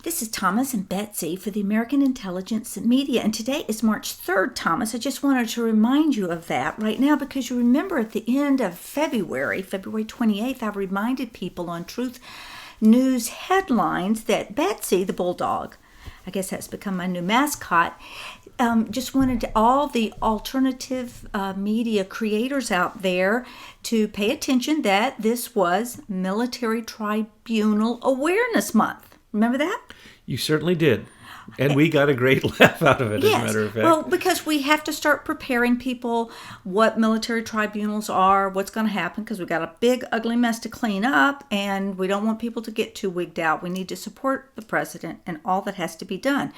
This is Thomas and Betsy for the American Intelligence Media, and today is March 3rd, Thomas. I just wanted to remind you of that right now because you remember at the end of February 28th, I reminded people on Truth News headlines that Betsy, the Bulldog, I guess that's become my new mascot, just wanted all the alternative media creators out there to pay attention that this was Military Tribunal Awareness Month. Remember that? You certainly did. And we got a great laugh out of it, yes. As a matter of fact. Well, because we have to start preparing people what military tribunals are, what's going to happen, because we've got a big, ugly mess to clean up, and we don't want people to get too wigged out. We need to support the president and all that has to be done.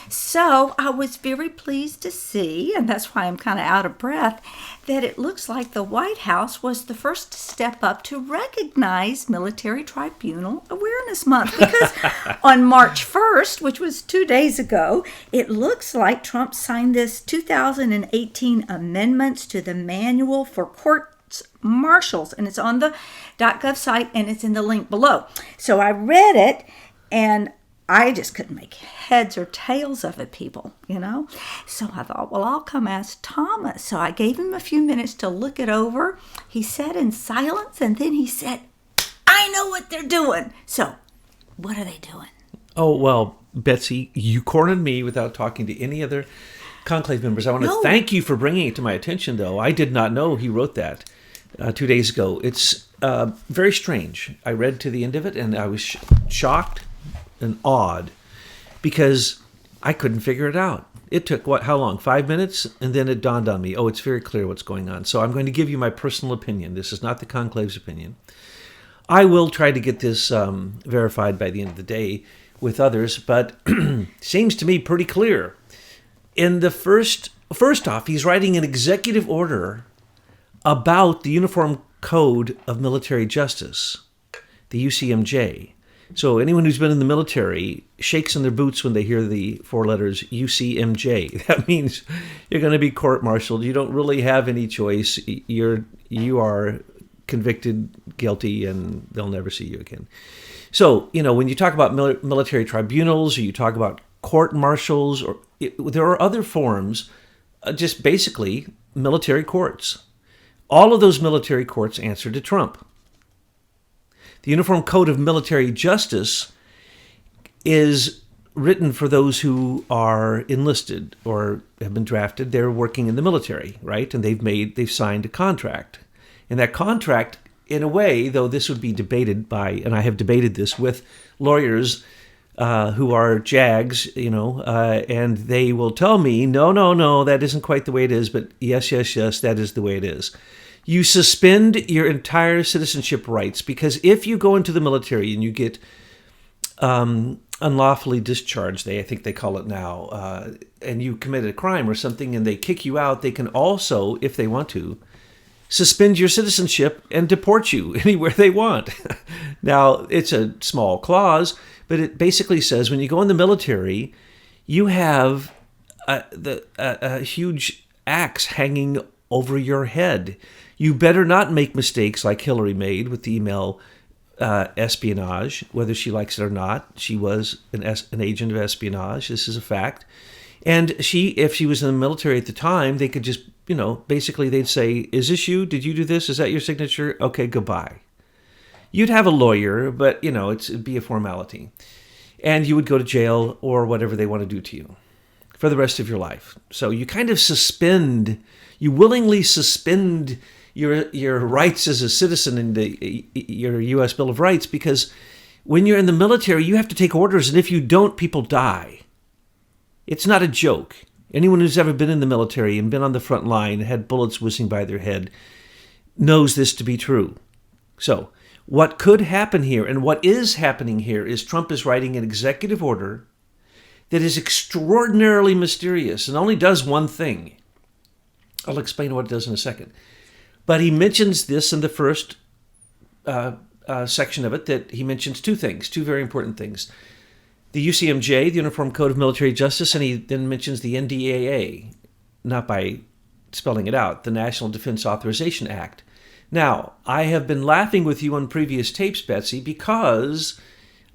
So I was very pleased to see, and that's why I'm kind of out of breath, that it looks like the White House was the first to step up to recognize Military Tribunal Awareness Month. Because on March 1st, which was 2 days ago, it looks like Trump signed this 2018 amendments to the Manual for Courts Martials, and it's on the .gov site, and it's in the link below. So I read it, and I just couldn't make heads or tails of it, people, So I thought, well, I'll come ask Thomas. So I gave him a few minutes to look it over. He sat in silence, and then he said, I know what they're doing. So what are they doing? Oh, well, Betsy, you cornered me without talking to any other conclave members. I want to thank you for bringing it to my attention, though. I did not know he wrote that 2 days ago. It's very strange. I read to the end of it, and I was shocked and awed because I couldn't figure it out. It took, how long? 5 minutes? And then it dawned on me, it's very clear what's going on. So I'm going to give you my personal opinion. This is not the conclave's opinion. I will try to get this verified by the end of the day with others, but seems to me pretty clear. In the first off, he's writing an executive order about the Uniform Code of Military Justice, the UCMJ. So anyone who's been in the military shakes in their boots when they hear the four letters UCMJ. That means you're going to be court-martialed. You don't really have any choice. You are convicted, guilty, and they'll never see you again. So, when you talk about military tribunals or you talk about court-martials, there are other forms, just basically military courts. All of those military courts answer to Trump. The Uniform Code of Military Justice is written for those who are enlisted or have been drafted. They're working in the military, right? And they've signed a contract. And that contract, in a way, though this would be debated and I have debated this with lawyers who are JAGs, and they will tell me, no, that isn't quite the way it is, but yes, that is the way it is. You suspend your entire citizenship rights because if you go into the military and you get unlawfully discharged, I think they call it now, and you committed a crime or something and they kick you out, they can also, if they want to, suspend your citizenship and deport you anywhere they want. Now, it's a small clause, but it basically says when you go in the military, you have a huge axe hanging over your head. You better not make mistakes like Hillary made with the email espionage, whether she likes it or not. She was an agent of espionage. This is a fact. And if she was in the military at the time, they could just, basically they'd say, is this you? Did you do this? Is that your signature? Okay, goodbye. You'd have a lawyer, but, it'd be a formality. And you would go to jail or whatever they want to do to you for the rest of your life. So you kind of you willingly suspend your rights as a citizen in your U.S. Bill of Rights, because when you're in the military, you have to take orders, and if you don't, people die. It's not a joke. Anyone who's ever been in the military and been on the front line and had bullets whizzing by their head knows this to be true. So what could happen here, and what is happening here, is Trump is writing an executive order that is extraordinarily mysterious and only does one thing. I'll explain what it does in a second. But he mentions this in the first section of it, that he mentions two very important things. The UCMJ, the Uniform Code of Military Justice, and he then mentions the NDAA, not by spelling it out, the National Defense Authorization Act. Now, I have been laughing with you on previous tapes, Betsy, because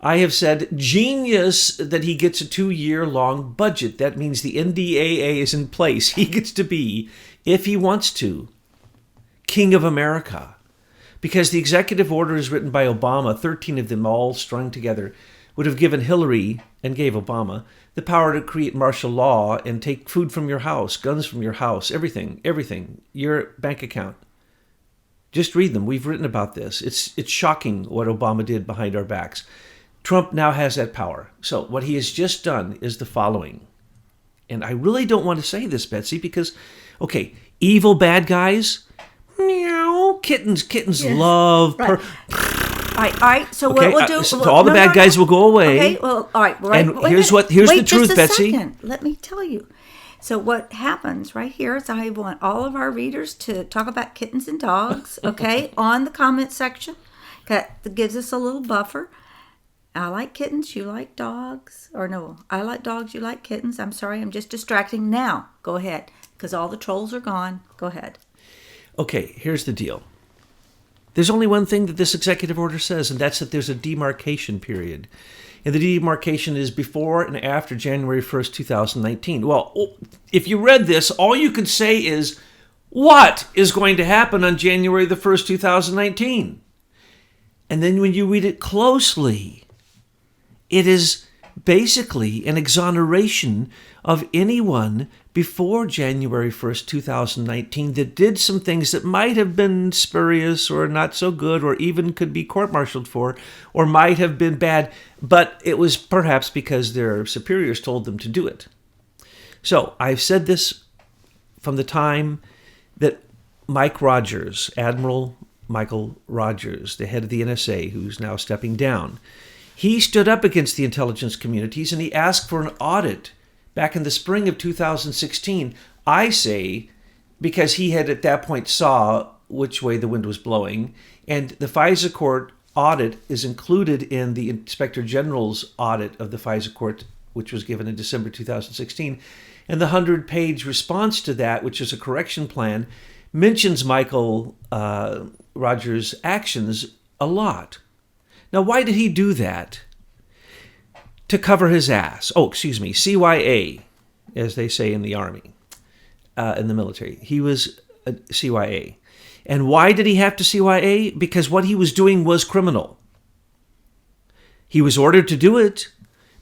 I have said genius that he gets a 2-year-long budget. That means the NDAA is in place. He gets to be, if he wants to, King of America. Because the executive orders written by Obama, 13 of them all strung together, would have given Hillary, and gave Obama, the power to create martial law and take food from your house, guns from your house, everything, your bank account. Just read them. We've written about this. It's shocking what Obama did behind our backs. Trump now has that power. So what he has just done is the following. And I really don't want to say this, Betsy, because, okay, evil bad guys, meow, kittens yes. Love. Right. All right. So okay, what we'll do? So all the bad guys will go away. Okay. Well, all right. Right. And here's the truth, Betsy. Second. Let me tell you. So what happens right here is I want all of our readers to talk about kittens and dogs. Okay, on the comment section. That gives us a little buffer. I like kittens. You like dogs. Or no, I like dogs. You like kittens. I'm sorry. I'm just distracting. Now, go ahead, because all the trolls are gone. Go ahead. Okay. Here's the deal. There's only one thing that this executive order says, and that's that there's a demarcation period. And the demarcation is before and after January 1st, 2019. Well, if you read this, all you could say is, what is going to happen on January the 1st, 2019? And then when you read it closely, it is basically an exoneration of anyone before January 1st, 2019 that did some things that might have been spurious or not so good or even could be court-martialed for or might have been bad, but it was perhaps because their superiors told them to do it. So I've said this from the time that Mike Rogers, Admiral Michael Rogers, the head of the NSA, who's now stepping down, he stood up against the intelligence communities and he asked for an audit back in the spring of 2016, I say, because he had at that point saw which way the wind was blowing, and the FISA court audit is included in the Inspector General's audit of the FISA court, which was given in December 2016, and the 100-page response to that, which is a correction plan, mentions Michael Rogers' actions a lot. Now, why did he do that? To cover his ass. CYA, as they say in the Army, in the military. He was a CYA. And why did he have to CYA? Because what he was doing was criminal. He was ordered to do it,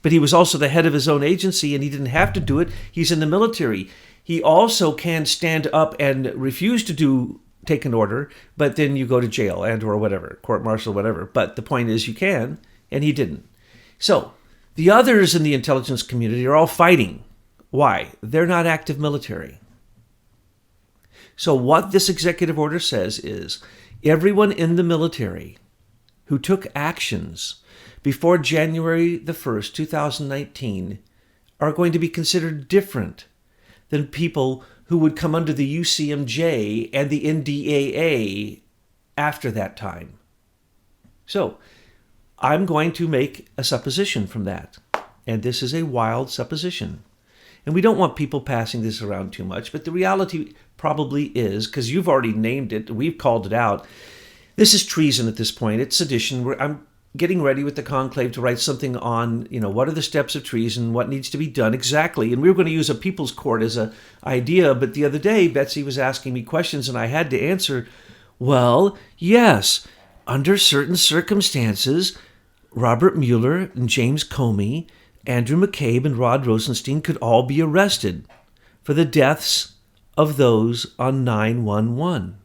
but he was also the head of his own agency, and he didn't have to do it. He's in the military. He also can stand up and refuse to take an order, but then you go to jail and or whatever, court-martial, whatever. But the point is you can, and he didn't. So the others in the intelligence community are all fighting. Why? They're not active military. So what this executive order says is everyone in the military who took actions before January the 1st, 2019 are going to be considered different than people who would come under the UCMJ and the NDAA after that time. So I'm going to make a supposition from that. And this is a wild supposition. And we don't want people passing this around too much, but the reality probably is, because you've already named it, we've called it out, this is treason at this point. It's sedition. I'm getting ready with the conclave to write something on, what are the steps of treason, what needs to be done exactly. And we were going to use a people's court as an idea, but the other day, Betsy was asking me questions and I had to answer, well, yes, under certain circumstances, Robert Mueller and James Comey, Andrew McCabe and Rod Rosenstein could all be arrested for the deaths of those on 9/11.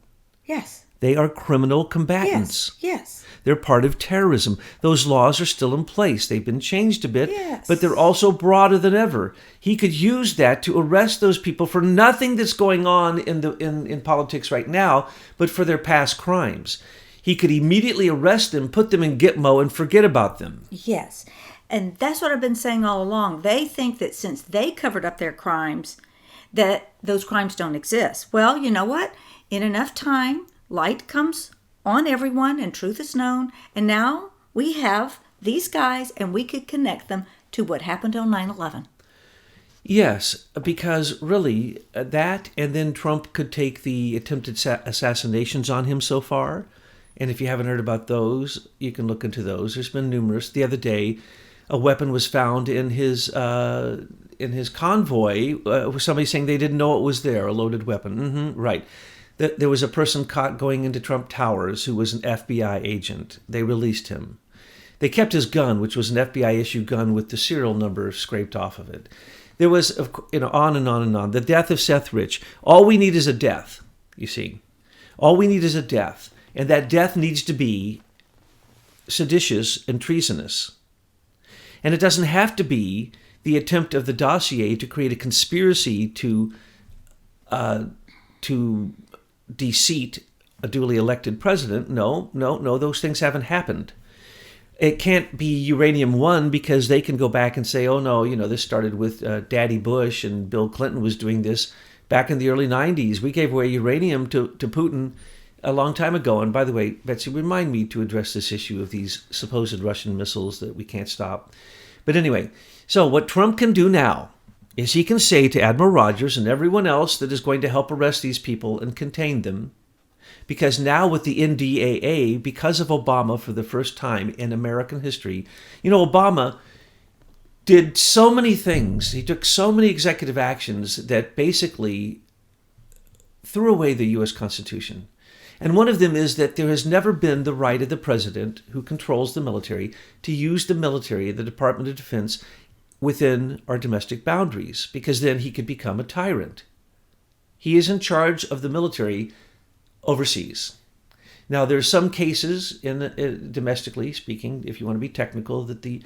Yes. They are criminal combatants. Yes. They're part of terrorism. Those laws are still in place. They've been changed a bit, yes, but they're also broader than ever. He could use that to arrest those people for nothing that's going on in politics right now, but for their past crimes. He could immediately arrest them, put them in Gitmo, and forget about them. Yes. And that's what I've been saying all along. They think that since they covered up their crimes, that those crimes don't exist. Well, you know what? In enough time, light comes on everyone and truth is known. And now we have these guys and we could connect them to what happened on 9/11. Yes, because really that, and then Trump could take the attempted assassinations on him so far, And if you haven't heard about those, you can look into those. There's been numerous. The other day, a weapon was found in his convoy. With somebody saying they didn't know it was there, a loaded weapon. Right. There was a person caught going into Trump Towers who was an FBI agent. They released him. They kept his gun, which was an FBI-issued gun with the serial number scraped off of it. There was, on and on and on. The death of Seth Rich. All we need is a death, you see. All we need is a death. And that death needs to be seditious and treasonous. And it doesn't have to be the attempt of the dossier to create a conspiracy to deseat a duly elected president. No, those things haven't happened. It can't be Uranium One because they can go back and say, oh no, this started with Daddy Bush and Bill Clinton was doing this back in the early 90s. We gave away uranium to Putin a long time ago. And by the way, Betsy, remind me to address this issue of these supposed Russian missiles that we can't stop. But anyway, so what Trump can do now is he can say to Admiral Rogers and everyone else that is going to help arrest these people and contain them, because now with the NDAA, because of Obama for the first time in American history, Obama did so many things. He took so many executive actions that basically threw away the U.S. Constitution. And one of them is that there has never been the right of the president, who controls the military, to use the military, the Department of Defense, within our domestic boundaries, because then he could become a tyrant. He is in charge of the military overseas. Now, there are some cases, domestically speaking, if you want to be technical, that the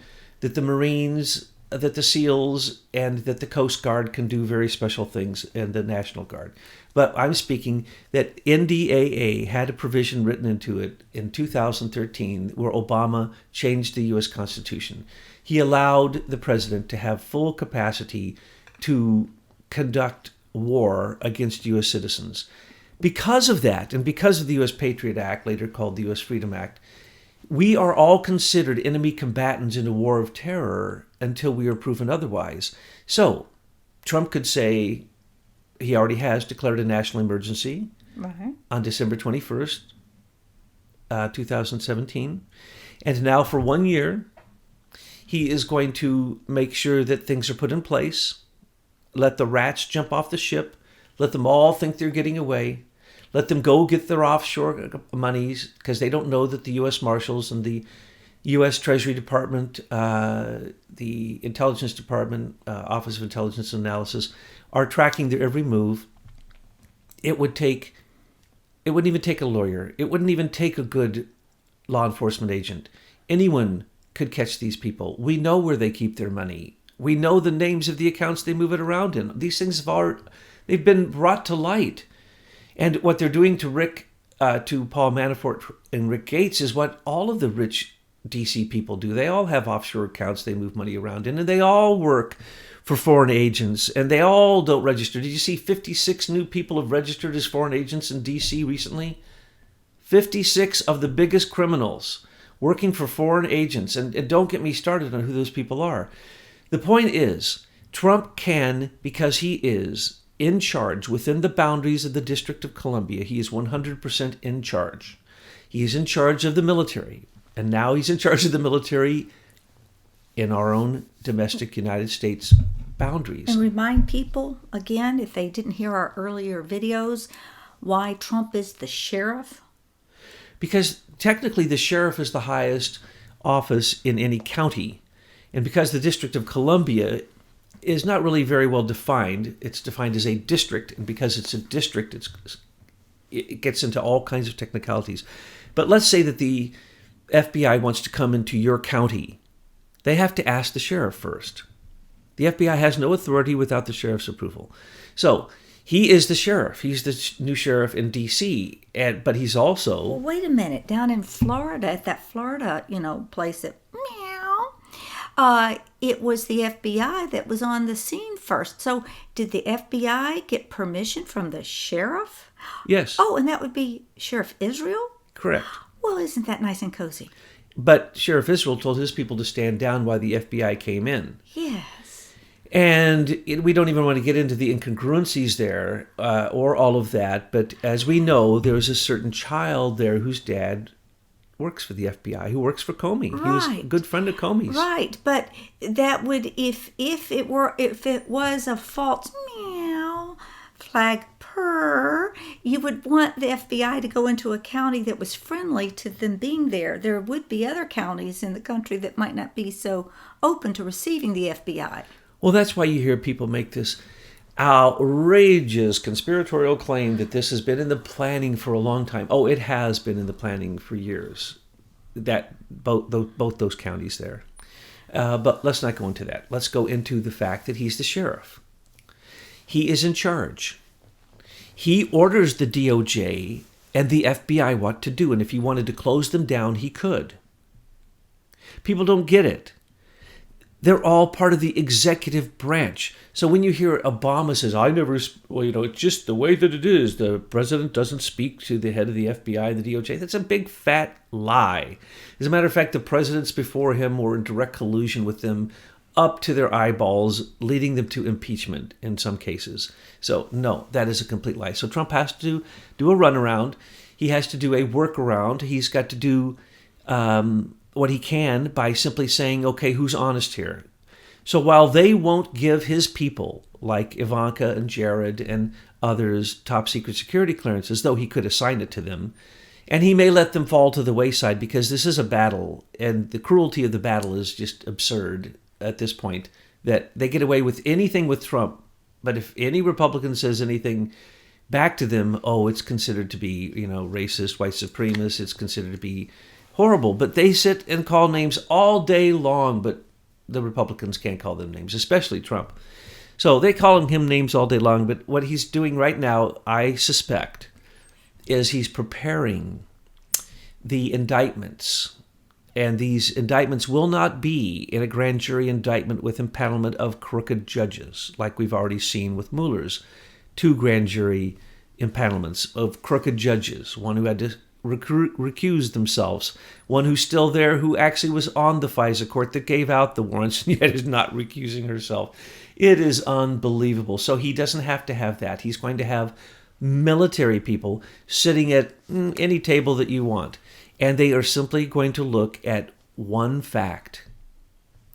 Marines, that the SEALs, and that the Coast Guard can do very special things, and the National Guard. But I'm speaking that NDAA had a provision written into it in 2013 where Obama changed the U.S. Constitution. He allowed the president to have full capacity to conduct war against U.S. citizens. Because of that, and because of the U.S. Patriot Act, later called the U.S. Freedom Act, we are all considered enemy combatants in a war of terror until we are proven otherwise. So, Trump could say he already has declared a national emergency on December 21st, 2017. And now for 1 year, he is going to make sure that things are put in place, let the rats jump off the ship, let them all think they're getting away, let them go get their offshore monies, because they don't know that the U.S. Marshals and the U.S. Treasury Department, the Intelligence Department, Office of Intelligence and Analysis, are tracking their every move. It wouldn't even take a lawyer. It wouldn't even take a good law enforcement agent. Anyone could catch these people. We know where they keep their money. We know the names of the accounts they move it around in. These things they've been brought to light. And what they're doing to Paul Manafort and Rick Gates is what all of the rich DC people do. They all have offshore accounts they move money around in, and they all work for foreign agents, and they all don't register. Did you see 56 new people have registered as foreign agents in DC recently? 56 of the biggest criminals working for foreign agents, and don't get me started on who those people are. The point is, Trump can, because he is in charge within the boundaries of the District of Columbia, he is 100% in charge. He is in charge of the military, and now he's in charge of the military in our own domestic United States boundaries. And remind people, again, if they didn't hear our earlier videos, why Trump is the sheriff. Because technically the sheriff is the highest office in any county. And because the District of Columbia is not really very well defined, it's defined as a district. And because it's a district, it gets into all kinds of technicalities. But let's say that the FBI wants to come into your county. They have to ask the sheriff first. The FBI has no authority without the sheriff's approval. So he is the sheriff. He's the new sheriff in D.C. But he's also... Well, wait a minute. Down in Florida, at that Florida, place that Meow, it was the FBI that was on the scene first. So did the FBI get permission from the sheriff? Yes. Oh, and that would be Sheriff Israel? Correct. Well, isn't that nice and cozy? But Sheriff Israel told his people to stand down while the FBI came in. Yes. And we don't even want to get into the incongruencies there or all of that. But as we know, there was a certain child there whose dad works for the FBI, who works for Comey. Right. He was a good friend of Comey's. Right, but that would if it was a false meow flag purr, you would want the FBI to go into a county that was friendly to them being there. There would be other counties in the country that might not be so open to receiving the FBI. Well, that's why you hear people make this outrageous conspiratorial claim that this has been in the planning for a long time. Oh, it has been in the planning for years. That both those counties there. But let's not go into that. Let's go into the fact that he's the sheriff. He is in charge. He orders the DOJ and the FBI what to do. And if he wanted to close them down, he could. People don't get it. They're all part of the executive branch. So when you hear Obama says, it's just the way that it is. The president doesn't speak to the head of the FBI and the DOJ. That's a big fat lie. As a matter of fact, the presidents before him were in direct collusion with them up to their eyeballs, leading them to impeachment in some cases. So no, that is a complete lie. So Trump has to do a runaround. He has to do a workaround. He's got to do what he can by simply saying, okay, who's honest here? So while they won't give his people, like Ivanka and Jared and others, top secret security clearances, though he could assign it to them, and he may let them fall to the wayside because this is a battle, and the cruelty of the battle is just absurd at this point, that they get away with anything with Trump. But if any Republican says anything back to them, it's considered to be, racist, white supremacist, it's considered to be horrible. But they sit and call names all day long, but the Republicans can't call them names, especially Trump. So they call him names all day long, but what he's doing right now, I suspect, is he's preparing the indictments. And these indictments will not be in a grand jury indictment with impanelment of crooked judges, like we've already seen with Mueller's 2 grand jury impanelments of crooked judges, one who had to recuse themselves, one who's still there who actually was on the FISA court that gave out the warrants and yet is not recusing herself. It is unbelievable. So he doesn't have to have that. He's going to have military people sitting at any table that you want. And they are simply going to look at one fact.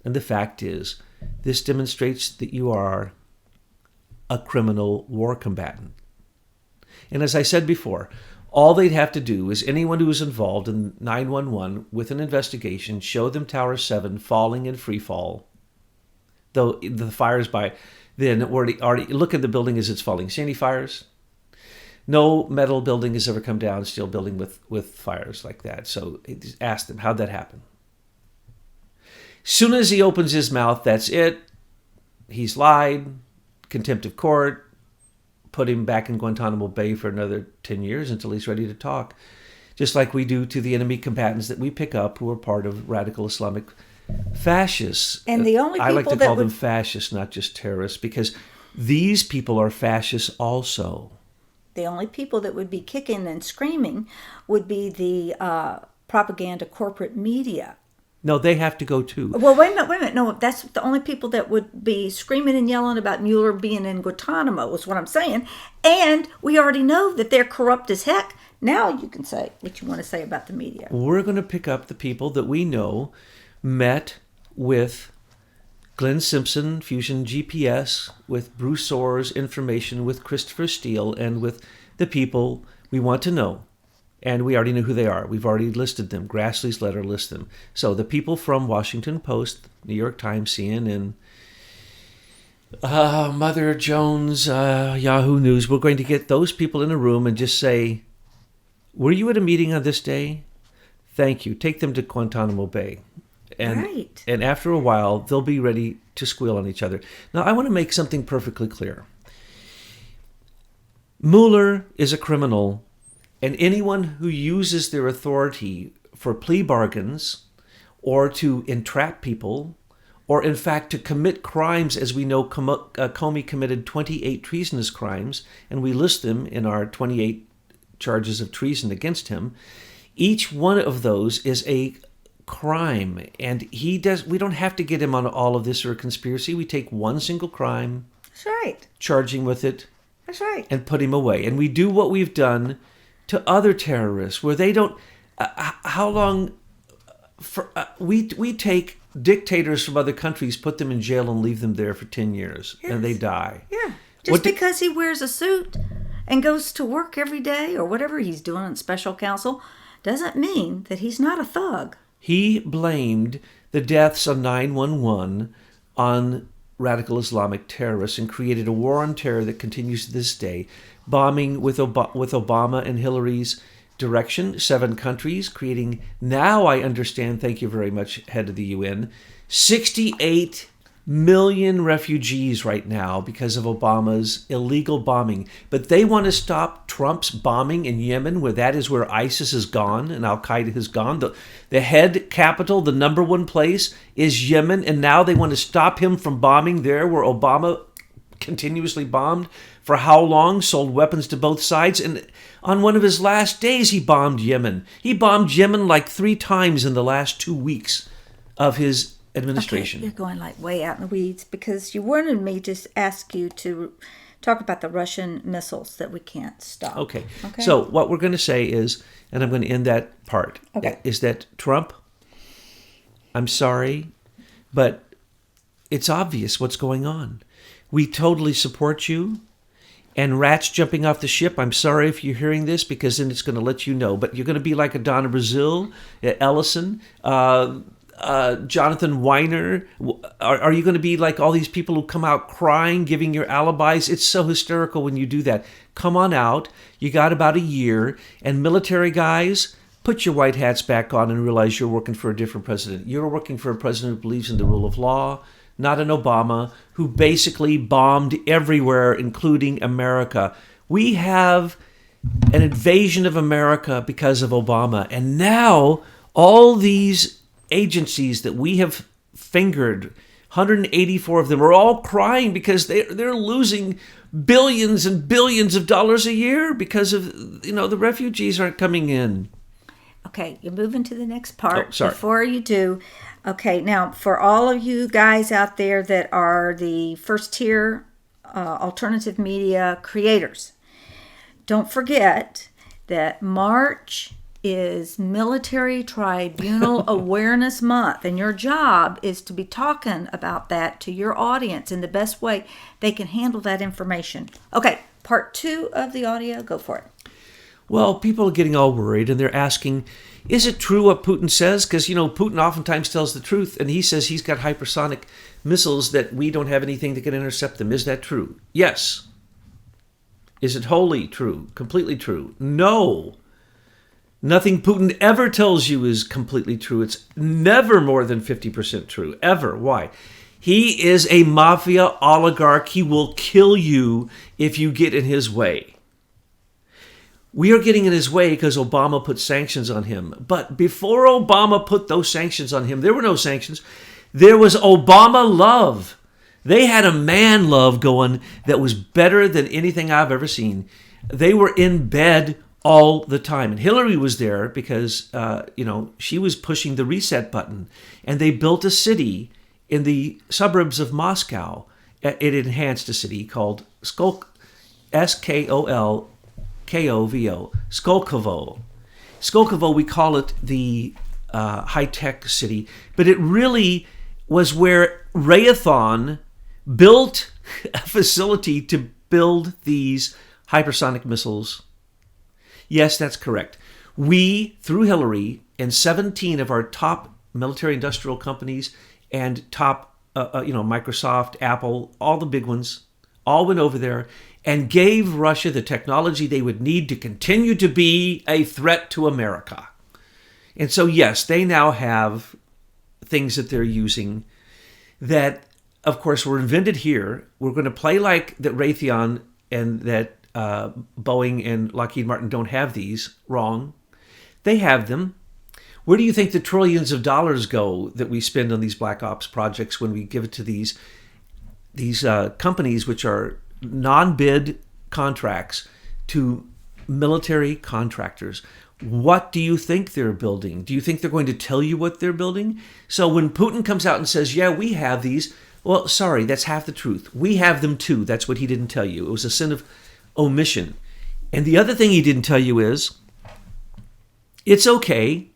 And the fact is, this demonstrates that you are a criminal war combatant. And as I said before, all they'd have to do is anyone who was involved in 911 with an investigation, show them Tower 7 falling in free fall. Though the fires by then already look at the building as it's falling. See any fires? No metal building has ever come down, steel building with fires like that. So ask them, how'd that happen? Soon as he opens his mouth, that's it. He's lied, contempt of court, put him back in Guantanamo Bay for another 10 years until he's ready to talk. Just like we do to the enemy combatants that we pick up who are part of radical Islamic fascists. And the only people I like to call them fascists, not just terrorists, because these people are fascists also. The only people that would be kicking and screaming would be the propaganda corporate media. No, they have to go too. Well, wait a minute. No, that's the only people that would be screaming and yelling about Mueller being in Guantanamo is what I'm saying. And we already know that they're corrupt as heck. Now you can say what you want to say about the media. We're going to pick up the people that we know met with Glenn Simpson, Fusion GPS, with Bruce Orr's information, with Christopher Steele, and with the people we want to know. And we already know who they are. We've already listed them. Grassley's letter lists them. So the people from Washington Post, New York Times, CNN, Mother Jones, Yahoo News, we're going to get those people in a room and just say, were you at a meeting on this day? Thank you. Take them to Guantanamo Bay. And after a while, they'll be ready to squeal on each other. Now, I want to make something perfectly clear. Mueller is a criminal, and anyone who uses their authority for plea bargains or to entrap people or, in fact, to commit crimes, as we know Comey committed 28 treasonous crimes, and we list them in our 28 charges of treason against him. Each one of those is a crime, and we don't have to get him on all of this or a conspiracy. We take one single crime, that's right, charge him with it, that's right, and put him away. And we do what we've done to other terrorists, where they don't how long? We take dictators from other countries, put them in jail, and leave them there for 10 years, and they die. Yeah. Just because he wears a suit and goes to work every day or whatever he's doing in special counsel doesn't mean that he's not a thug. He blamed the deaths on 9/11 on radical Islamic terrorists and created a war on terror that continues to this day, bombing with Obama and Hillary's direction, 7 countries, creating, now I understand, thank you very much, head of the UN, 68 million refugees right now because of Obama's illegal bombing. But they want to stop Trump's bombing in Yemen, where that is where ISIS is gone and Al-Qaeda has gone. The head capital, the number one place, is Yemen, and now they want to stop him from bombing there where Obama continuously bombed for how long, sold weapons to both sides. And on one of his last days, he bombed Yemen. He bombed Yemen like 3 times in the last 2 weeks of his administration. Okay, you're going like way out in the weeds because you wanted me to ask you to talk about the Russian missiles that we can't stop. Okay. So what we're going to say is, and I'm going to end that part, is that Trump, I'm sorry, but it's obvious what's going on. We totally support you. And rats jumping off the ship, I'm sorry if you're hearing this, because then it's going to let you know. But you're going to be like a Donna Brazil, Ellison, Jonathan Weiner. Are you going to be like all these people who come out crying, giving your alibis? It's so hysterical when you do that. Come on out. You got about a year. And military guys, put your white hats back on and realize you're working for a different president. You're working for a president who believes in the rule of law, not an Obama who basically bombed everywhere, including America. We have an invasion of America because of Obama. And now all these agencies that we have fingered, 184 of them, are all crying because they're losing billions and billions of dollars a year because of, the refugees aren't coming in. Okay, you're moving to the next part. Oh, sorry. Before you do, okay, now for all of you guys out there that are the first tier alternative media creators, don't forget that March is Military Tribunal Awareness Month, and your job is to be talking about that to your audience in the best way they can handle that information. Okay, part 2 of the audio, go for it. Well, people are getting all worried, and they're asking, is it true what Putin says? Because, Putin oftentimes tells the truth, and he says he's got hypersonic missiles that we don't have anything that can intercept them. Is that true? Yes. Is it wholly true? Completely true? No. Nothing Putin ever tells you is completely true. It's never more than 50% true, ever. Why? He is a mafia oligarch. He will kill you if you get in his way. We are getting in his way because Obama put sanctions on him. But before Obama put those sanctions on him, there were no sanctions. There was Obama love. They had a man love going that was better than anything I've ever seen. They were in bed all the time. And Hillary was there because, she was pushing the reset button. And they built a city in the suburbs of Moscow. It enhanced a city called Skolkovo. Skolkovo. Skolkovo, we call it the high-tech city, but it really was where Raytheon built a facility to build these hypersonic missiles. Yes, that's correct. We, through Hillary, and 17 of our top military industrial companies and top, Microsoft, Apple, all the big ones, all went over there and gave Russia the technology they would need to continue to be a threat to America. And so, yes, they now have things that they're using that, of course, were invented here. We're going to play like that Raytheon and that Boeing and Lockheed Martin don't have these. Wrong. They have them. Where do you think the trillions of dollars go that we spend on these black ops projects when we give it to these companies, which are non-bid contracts to military contractors? What do you think they're building? Do you think they're going to tell you what they're building? So when Putin comes out and says, yeah, we have these, well, sorry, that's half the truth. We have them too. That's what he didn't tell you. It was a sin of omission. And the other thing he didn't tell you is It's okay,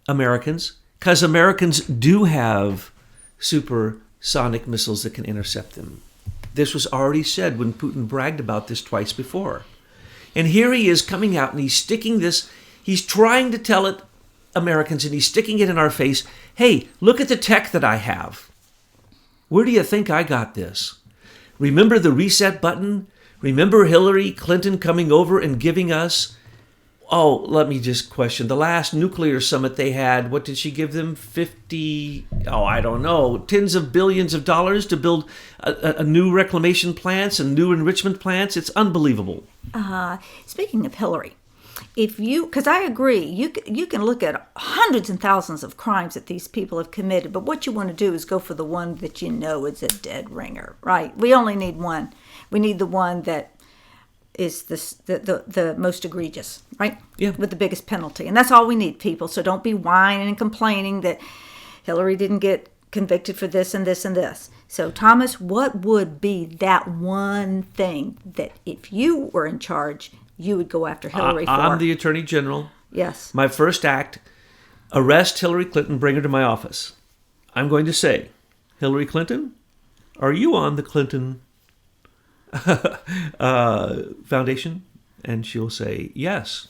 Americans, because Americans do have supersonic missiles that can intercept them. This was already said when Putin bragged about this twice before. And here he is coming out and he's sticking this, he's trying to tell it, Americans, and he's sticking it in our face. Hey, look at the tech that I have. Where do you think I got this? Remember the reset button? Remember Hillary Clinton coming over and giving us, let me just question, the last nuclear summit they had, what did she give them? I don't know, tens of billions of dollars to build a new reclamation plants and new enrichment plants? It's unbelievable. Speaking of Hillary, because I agree, you can look at hundreds and thousands of crimes that these people have committed, but what you want to do is go for the one that you know is a dead ringer, right? We only need one. We need the one that is the most egregious, right? Yeah. With the biggest penalty. And that's all we need, people. So don't be whining and complaining that Hillary didn't get convicted for this and this and this. So, Thomas, what would be that one thing that if you were in charge, you would go after Hillary for? I'm the Attorney General. Yes. My first act, arrest Hillary Clinton, bring her to my office. I'm going to say, Hillary Clinton, are you on the Clinton Foundation? And she'll say, yes.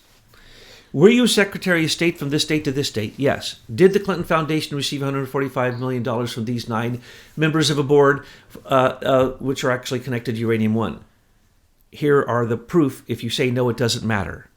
Were you Secretary of State from this date to this date? Yes. Did the Clinton Foundation receive $145 million from these 9 members of a board, which are actually connected to Uranium One? Here are the proof. If you say no, it doesn't matter.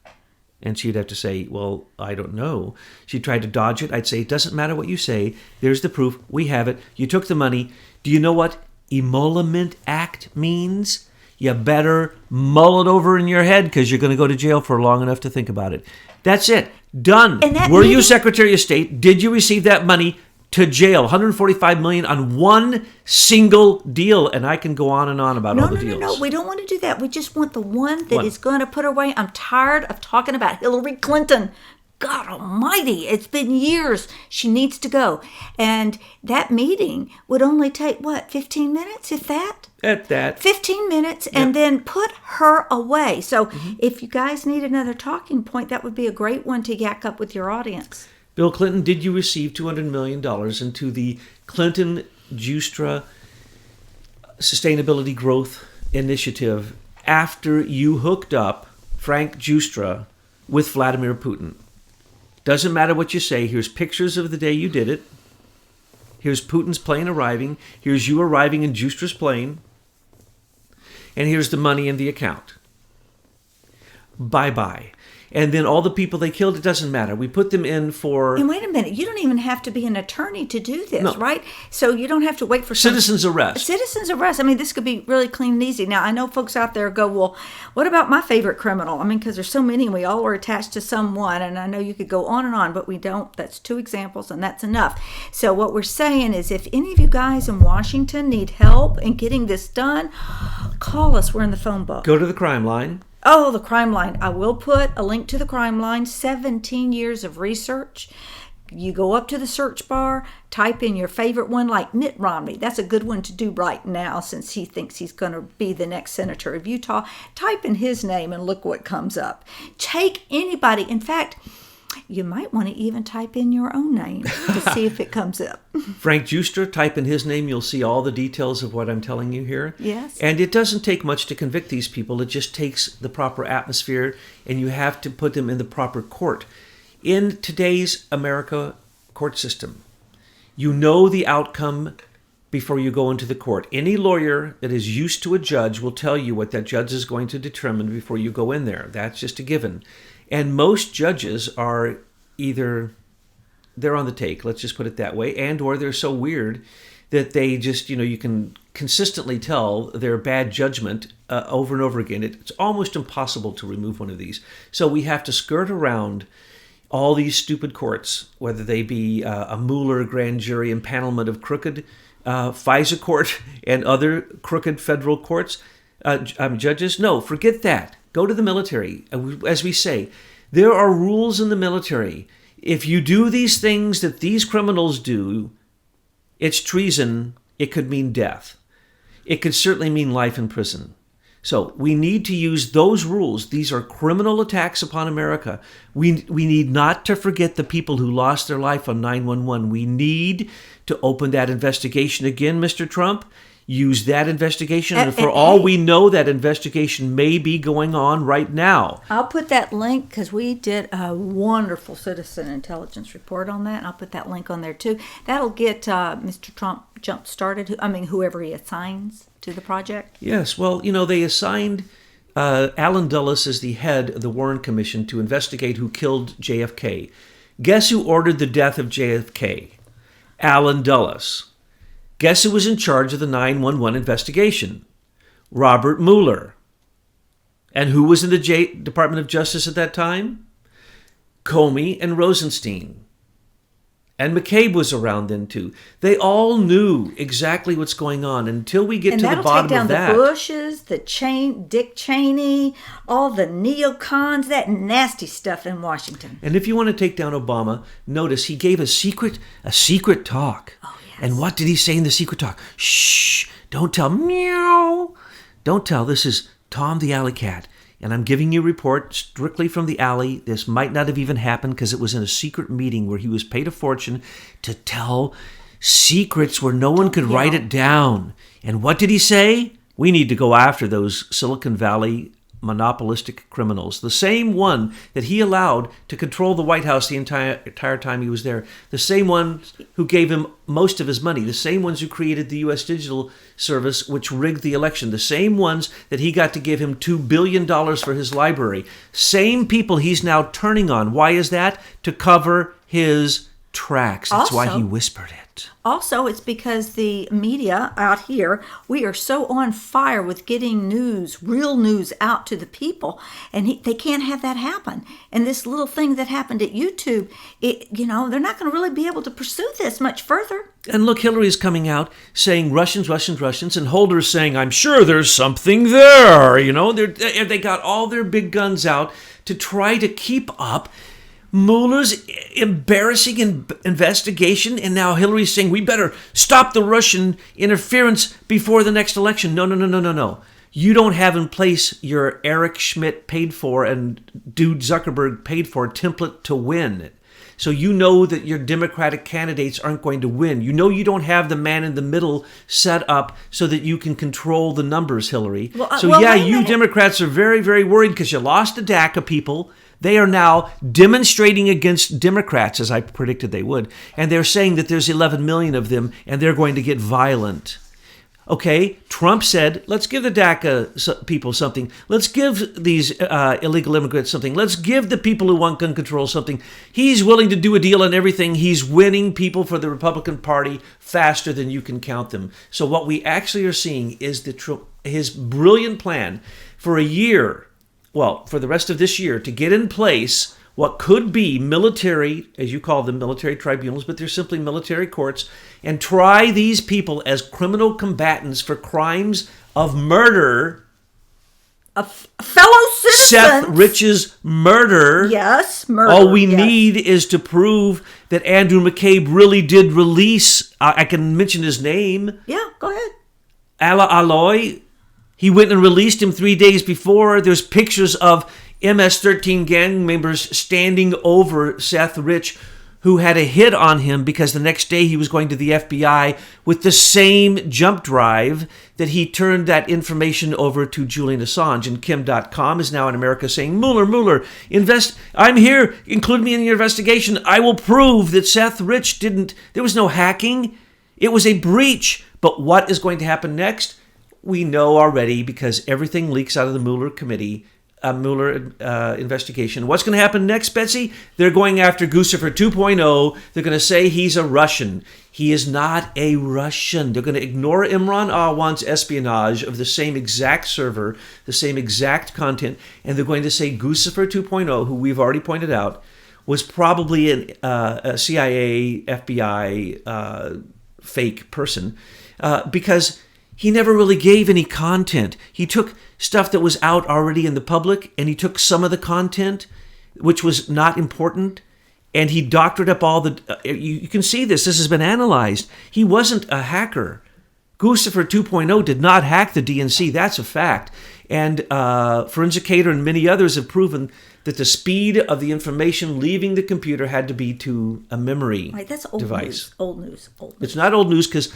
And she'd have to say, well, I don't know. She tried to dodge it. I'd say, it doesn't matter what you say. There's the proof. We have it. You took the money. Do you know what Emolument Act means? You better mull it over in your head because you're going to go to jail for long enough to think about it. That's it. Done. Were you Secretary of State? Did you receive that money? To jail. $145 million on one single deal. And I can go on and on about all the deals. No. We don't want to do that. We just want the one that is going to put her away. I'm tired of talking about Hillary Clinton. God almighty, it's been years. She needs to go. And that meeting would only take, 15 minutes, if that? At that. 15 minutes, and then put her away. So if you guys need another talking point, that would be a great one to yak up with your audience. Bill Clinton, did you receive $200 million into the Clinton-Justra Sustainability Growth Initiative after you hooked up Frank Justra with Vladimir Putin? Doesn't matter what you say. Here's pictures of the day you did it. Here's Putin's plane arriving. Here's you arriving in Justra's plane. And here's the money in the account. Bye-bye. And then all the people they killed, it doesn't matter. We put them in for... And wait a minute. You don't even have to be an attorney to do this, No. right? So you don't have to wait for... Citizen's arrest. Citizen's arrest. I mean, this could be really clean and easy. Now, I know folks out there go, well, what about my favorite criminal? I mean, because there's so many and we all are attached to someone. And I know you could go on and on, but we don't. That's 2 examples and that's enough. So what we're saying is if any of you guys in Washington need help in getting this done, call us. We're in the phone book. Go to the crime line. Oh, the crime line. I will put a link to the crime line. 17 years of research. You go up to the search bar, type in your favorite one, like Mitt Romney. That's a good one to do right now since he thinks he's going to be the next senator of Utah. Type in his name and look what comes up. Take anybody. In fact, you might want to even type in your own name to see if it comes up. Frank Justra, type in his name. You'll see all the details of what I'm telling you here. Yes. And it doesn't take much to convict these people. It just takes the proper atmosphere, and you have to put them in the proper court. In today's America court system, you know the outcome before you go into the court. Any lawyer that is used to a judge will tell you what that judge is going to determine before you go in there. That's just a given. And most judges are either, they're on the take, let's just put it that way, and or they're so weird that they just, you can consistently tell their bad judgment over and over again. It's almost impossible to remove one of these. So we have to skirt around all these stupid courts, whether they be a Mueller grand jury empanelment of crooked FISA court and other crooked federal courts, judges. No, forget that. Go to the military. As we say, there are rules in the military. If you do these things that these criminals do, it's treason. It could mean death. It could certainly mean life in prison. So we need to use those rules. These are criminal attacks upon America. We need not to forget the people who lost their life on 9/11. We need to open that investigation again, Mr. Trump. Use that investigation. And for all we know, that investigation may be going on right now. I'll put that link because we did a wonderful citizen intelligence report on that. And I'll put that link on there too. That'll get Mr. Trump jump started. Whoever he assigns to the project. Yes. Well, they assigned Alan Dulles as the head of the Warren Commission to investigate who killed JFK. Guess who ordered the death of JFK? Alan Dulles. Guess who was in charge of the 9/11 investigation? Robert Mueller. And who was in the Department of Justice at that time? Comey and Rosenstein. And McCabe was around then too. They all knew exactly what's going on until we get to the bottom of that. And that'll take down the Bushes, Dick Cheney, all the neocons, that nasty stuff in Washington. And if you want to take down Obama, notice he gave a secret talk. Oh, yes. And what did he say in the secret talk? Shh, don't tell. Meow. Don't tell. This is Tom the Alley Cat. And I'm giving you a report strictly from the alley. This might not have even happened because it was in a secret meeting where he was paid a fortune to tell secrets where no one could write it down. And what did he say? We need to go after those Silicon Valley monopolistic criminals. The same one that he allowed to control the White House the entire time he was there. The same ones who gave him most of his money. The same ones who created the U.S. Digital Service, which rigged the election. The same ones that he got to give him $2 billion for his library. Same people he's now turning on. Why is that? To cover his tracks. That's why he whispered it. Also, it's because the media out here, we are so on fire with getting news, real news out to the people, and they can't have that happen. And this little thing that happened at YouTube, they're not going to really be able to pursue this much further. And look, Hillary's coming out saying Russians, and Holder's saying, I'm sure there's something there. They got all their big guns out to try to keep up Mueller's embarrassing investigation, and now Hillary's saying we better stop the Russian interference before the next election. No. You don't have in place your Eric Schmidt paid for and Dude Zuckerberg paid for template to win. So you know that your Democratic candidates aren't going to win. You know you don't have the man in the middle set up so that you can control the numbers, Hillary. You Democrats are very, very worried because you lost a DACA people. They are now demonstrating against Democrats, as I predicted they would. And they're saying that there's 11 million of them, and they're going to get violent. Okay, Trump said, let's give the DACA people something. Let's give these illegal immigrants something. Let's give the people who want gun control something. He's willing to do a deal on everything. He's winning people for the Republican Party faster than you can count them. So what we actually are seeing is his brilliant plan for a year, for the rest of this year, to get in place what could be military, as you call them, military tribunals, but they're simply military courts, and try these people as criminal combatants for crimes of murder. A fellow citizen. Seth Rich's murder. Yes, murder. All we need is to prove that Andrew McCabe really did release, I can mention his name. Yeah, go ahead. Ala Aloy. He went and released him 3 days before. There's pictures of MS-13 gang members standing over Seth Rich, who had a hit on him because the next day he was going to the FBI with the same jump drive that he turned that information over to Julian Assange. And Kim.com is now in America saying, Mueller, I'm here, include me in your investigation. I will prove that Seth Rich there was no hacking. It was a breach. But what is going to happen next? We know already because everything leaks out of the Mueller committee, Mueller investigation. What's going to happen next, Betsy? They're going after Guccifer 2.0. They're going to say he's a Russian. He is not a Russian. They're going to ignore Imran Awan's espionage of the same exact server, the same exact content, and they're going to say Guccifer 2.0, who we've already pointed out, was probably a CIA, FBI fake person because he never really gave any content. He took stuff that was out already in the public, and he took some of the content, which was not important, and he doctored up all the... you can see this. This has been analyzed. He wasn't a hacker. Guccifer 2.0 did not hack the DNC. That's a fact. And Forensicator and many others have proven that the speed of the information leaving the computer had to be to a memory Right, that's old device. news. Old news. It's not old news because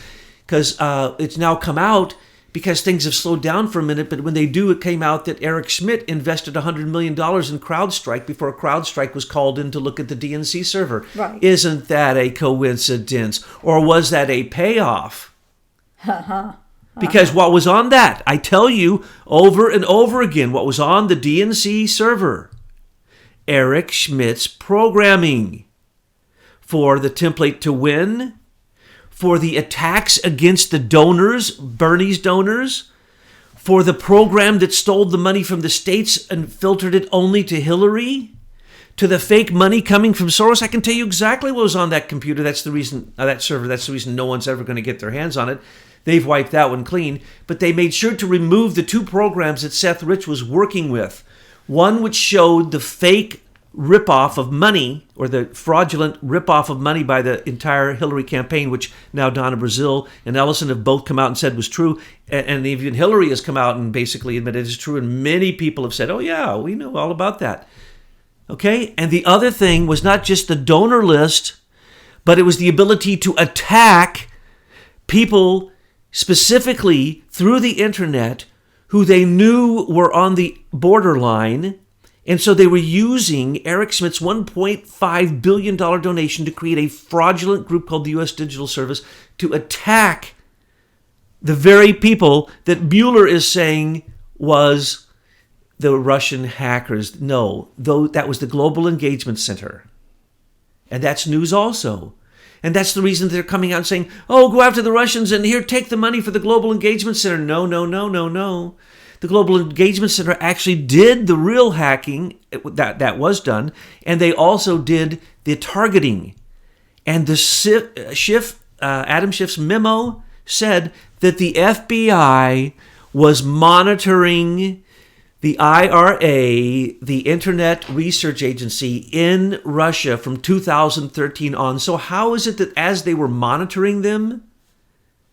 it's now come out because things have slowed down for a minute. But when they do, it came out that Eric Schmidt invested $100 million in CrowdStrike before CrowdStrike was called in to look at the DNC server. Right. Isn't that a coincidence? Or was that a payoff? Because what was on that, I tell you over and over again, what was on the DNC server, Eric Schmidt's programming for the template to win, for the attacks against the donors, Bernie's donors, for the program that stole the money from the states and filtered it only to Hillary, to the fake money coming from Soros. I can tell you exactly what was on that computer. That's the reason, that server, that's the reason no one's ever going to get their hands on it. They've wiped that one clean. But they made sure to remove the two programs that Seth Rich was working with. One which showed the fake ripoff of money, or the fraudulent ripoff of money by the entire Hillary campaign, which now Donna Brazile and Ellison have both come out and said was true. And even Hillary has come out and basically admitted it's true. And many people have said, oh yeah, we know all about that. Okay? And the other thing was not just the donor list, but it was the ability to attack people specifically through the internet who they knew were on the borderline. And so they were using Eric Schmidt's $1.5 billion donation to create a fraudulent group called the U.S. Digital Service to attack the very people that Mueller is saying was the Russian hackers. No, though that was the Global Engagement Center. And that's news also. And that's the reason they're coming out and saying, oh, go after the Russians and here, take the money for the Global Engagement Center. No, no, no, no, no. The Global Engagement Center actually did the real hacking that was done, and they also did the targeting. And the Adam Schiff's memo said that the FBI was monitoring the IRA, the Internet Research Agency in Russia from 2013 on. So how is it that as they were monitoring them,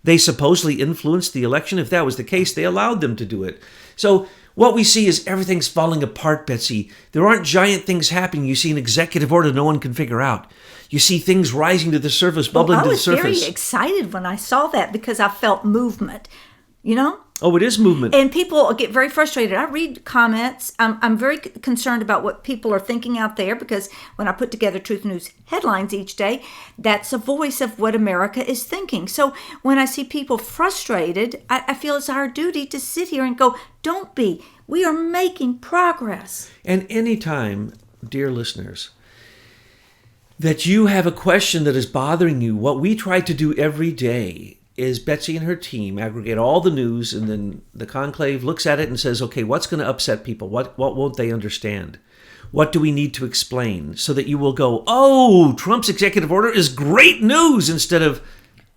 they supposedly influenced the election? If that was the case, they allowed them to do it. So what we see is everything's falling apart, Betsy. There aren't giant things happening. You see an executive order no one can figure out. You see things rising to the surface, bubbling to the surface. I was very excited when I saw that because I felt movement, you know? Oh, it is movement. And people get very frustrated. I read comments. I'm very concerned about what people are thinking out there because when I put together Truth News headlines each day, that's a voice of what America is thinking. So when I see people frustrated, I feel it's our duty to sit here and go, don't be. We are making progress. And anytime, dear listeners, that you have a question that is bothering you, what we try to do every day is Betsy and her team aggregate all the news, and then the conclave looks at it and says, okay, what's going to upset people? What won't they understand? What do we need to explain? So that you will go, oh, Trump's executive order is great news, instead of,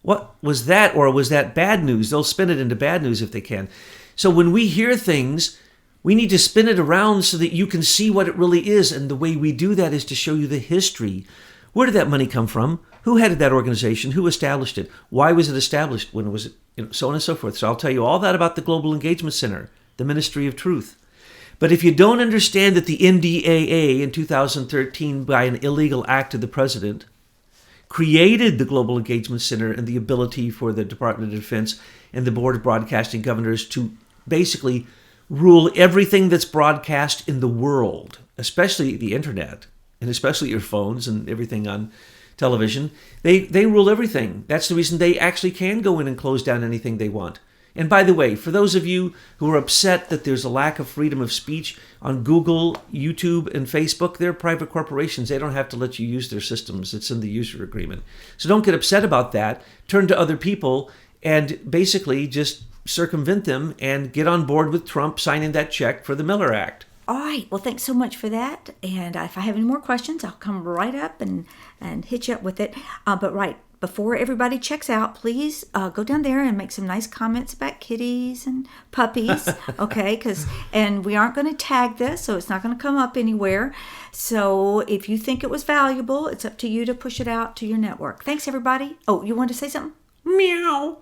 what was that, or was that bad news? They'll spin it into bad news if they can. So when we hear things, we need to spin it around so that you can see what it really is. And the way we do that is to show you the history. Where did that money come from? Who headed that organization? Who established it? Why was it established? When was it? So on and so forth. So I'll tell you all that about the Global Engagement Center, the Ministry of Truth. But if you don't understand that the NDAA in 2013, by an illegal act of the president, created the Global Engagement Center and the ability for the Department of Defense and the Board of Broadcasting Governors to basically rule everything that's broadcast in the world, especially the internet, and especially your phones and everything on television, they rule everything. That's the reason they actually can go in and close down anything they want. And by the way, for those of you who are upset that there's a lack of freedom of speech on Google, YouTube, and Facebook, they're private corporations. They don't have to let you use their systems. It's in the user agreement. So don't get upset about that. Turn to other people and basically just circumvent them and get on board with Trump signing that check for the Miller Act. All right. Well, thanks so much for that. And if I have any more questions, I'll come right up and hit you up with it. But right, before everybody checks out, please go down there and make some nice comments about kitties and puppies, okay? And we aren't going to tag this, so it's not going to come up anywhere. So if you think it was valuable, it's up to you to push it out to your network. Thanks, everybody. Oh, you wanted to say something? Meow.